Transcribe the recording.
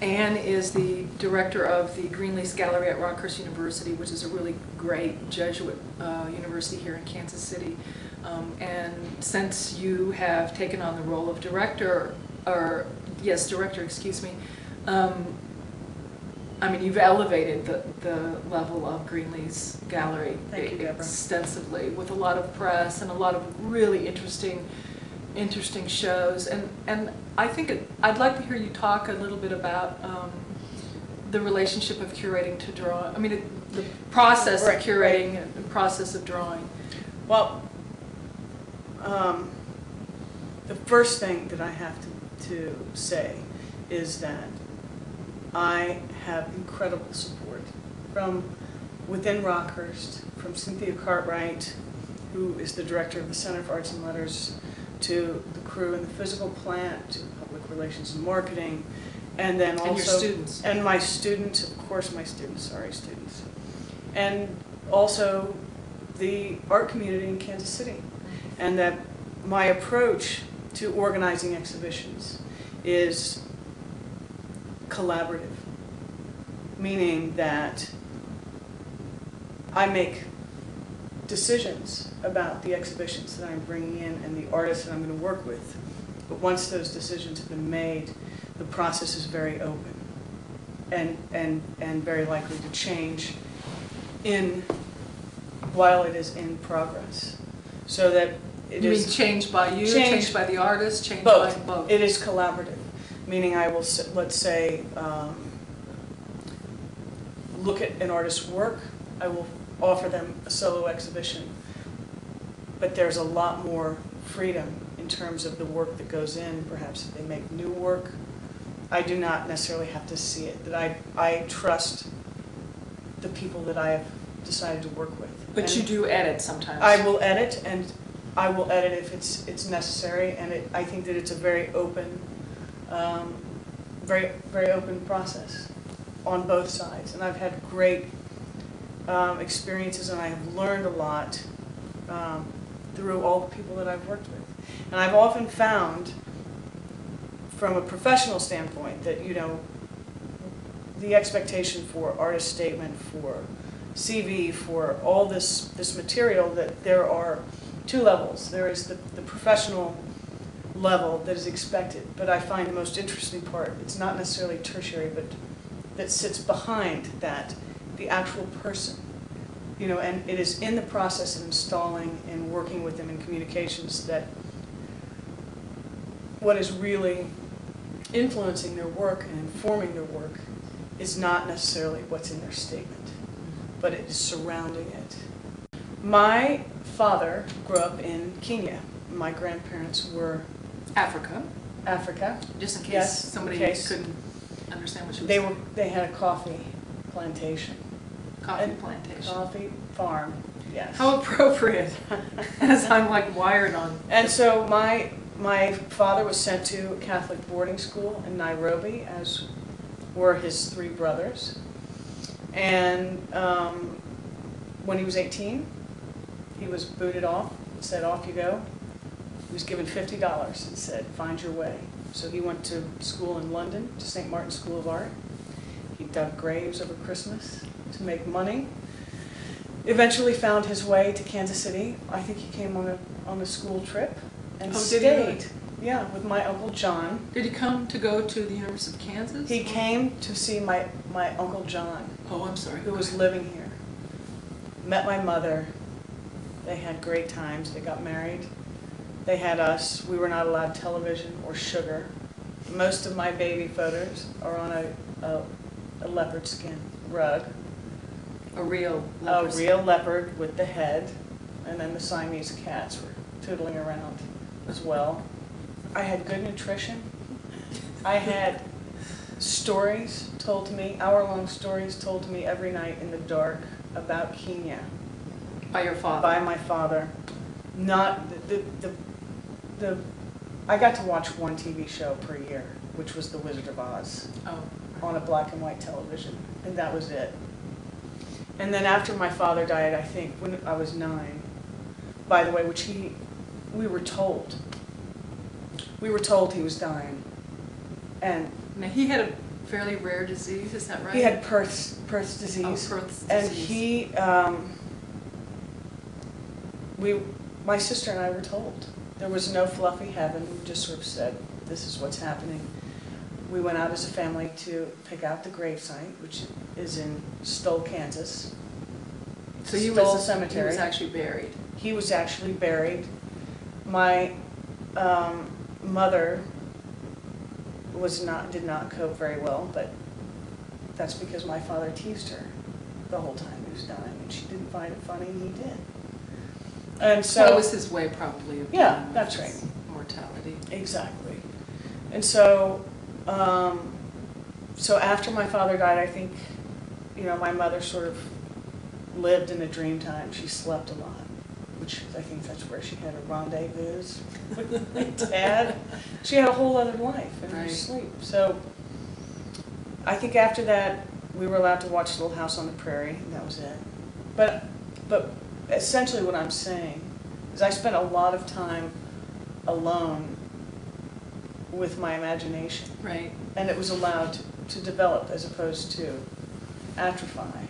Anne is the director of the Greenleaf's Gallery at Rockhurst University, which is a really great Jesuit university here in Kansas City. And since you have taken on the role of director, excuse me, I mean, you've elevated the level of Greenleaf's Gallery extensively, with a lot of press and a lot of really interesting shows. And I think I'd like to hear you talk a little bit about the relationship of curating to drawing. I mean, the process of curating and the process of drawing. Well, the first thing that I have to say is that I have incredible support from within Rockhurst, from Cynthia Cartwright, who is the director of the Center for Arts and Letters, to the crew in the physical plant, to public relations and marketing, and then also... And your students. And my students, of course my students, and also the art community in Kansas City. And that my approach to organizing exhibitions is collaborative, meaning that I make decisions about the exhibitions that I'm bringing in and the artists that I'm going to work with. But once those decisions have been made, the process is very open and very likely to change while it is in progress. So that it You is... mean changed by you, changed by the artist, changed both. by both? It is collaborative, meaning I will, let's say, look at an artist's work, I will offer them a solo exhibition, but there's a lot more freedom in terms of the work that goes in. Perhaps if they make new work, I do not necessarily have to see it, that I trust the people that I have decided to work with. But and you do edit sometimes. I will edit, and I will edit if it's necessary, and I think that it's a very open, very open process on both sides. And I've had great experiences, and I have learned a lot through all the people that I've worked with. And I've often found, from a professional standpoint, that the expectation for artist statement, for CV, for all this material, that there are two levels. There is the professional level that is expected, but I find the most interesting part, it's not necessarily tertiary, but that sits behind that, the actual person. And it is in the process of installing and working with them in communications that what is really influencing their work and informing their work is not necessarily what's in their statement, but it is surrounding it. My father grew up in Kenya. My grandparents were Africa. Just in case somebody couldn't understand what she was saying. They had a coffee plantation. Coffee farm, yes. How appropriate, as I'm like wired on. And so my father was sent to a Catholic boarding school in Nairobi, as were his three brothers. And when he was 18, he was booted off and said, off you go. He was given $50 and said, find your way. So he went to school in London, to St. Martin's School of Art. He dug graves over Christmas to make money. Eventually found his way to Kansas City. I think he came on a school trip and stayed. Did he really? Yeah, with my Uncle John. Did he come to go to the University of Kansas? He came to see my Uncle John. Oh, I'm sorry. Who was living here. Met my mother. They had great times. They got married. They had us. We were not allowed television or sugar. Most of my baby photos are on a leopard skin rug. A real leopard. A real leopard with the head, and then the Siamese cats were tootling around as well. I had good nutrition. I had stories told to me, hour-long stories told to me every night in the dark about Kenya. By your father? By my father. Not I got to watch one TV show per year, which was The Wizard of Oz. Oh. On a black and white television, and that was it. And then after my father died, I think, when I was 9, by the way, we were told he was dying. And now he had a fairly rare disease, is that right? He had Pearce disease. Oh, Pearce disease. And he, my sister and I were told. There was no fluffy heaven. We just sort of said, this is what's happening. We went out as a family to pick out the gravesite, which is in Stoll, Kansas. So Stoll Cemetery. He was actually buried. He was actually buried. My mother did not cope very well, but that's because my father teased her the whole time he was dying, and she didn't find it funny, and he did. And so well, it was his way, probably. Of yeah, that's right. Mortality. Exactly. And so, so after my father died, I think, my mother sort of lived in a dream time. She slept a lot, which I think that's where she had her rendezvous with my dad. She had a whole other life in her sleep. So I think after that, we were allowed to watch Little House on the Prairie, and that was it. But essentially what I'm saying is I spent a lot of time alone with my imagination. Right. And it was allowed to develop as opposed to atrophy.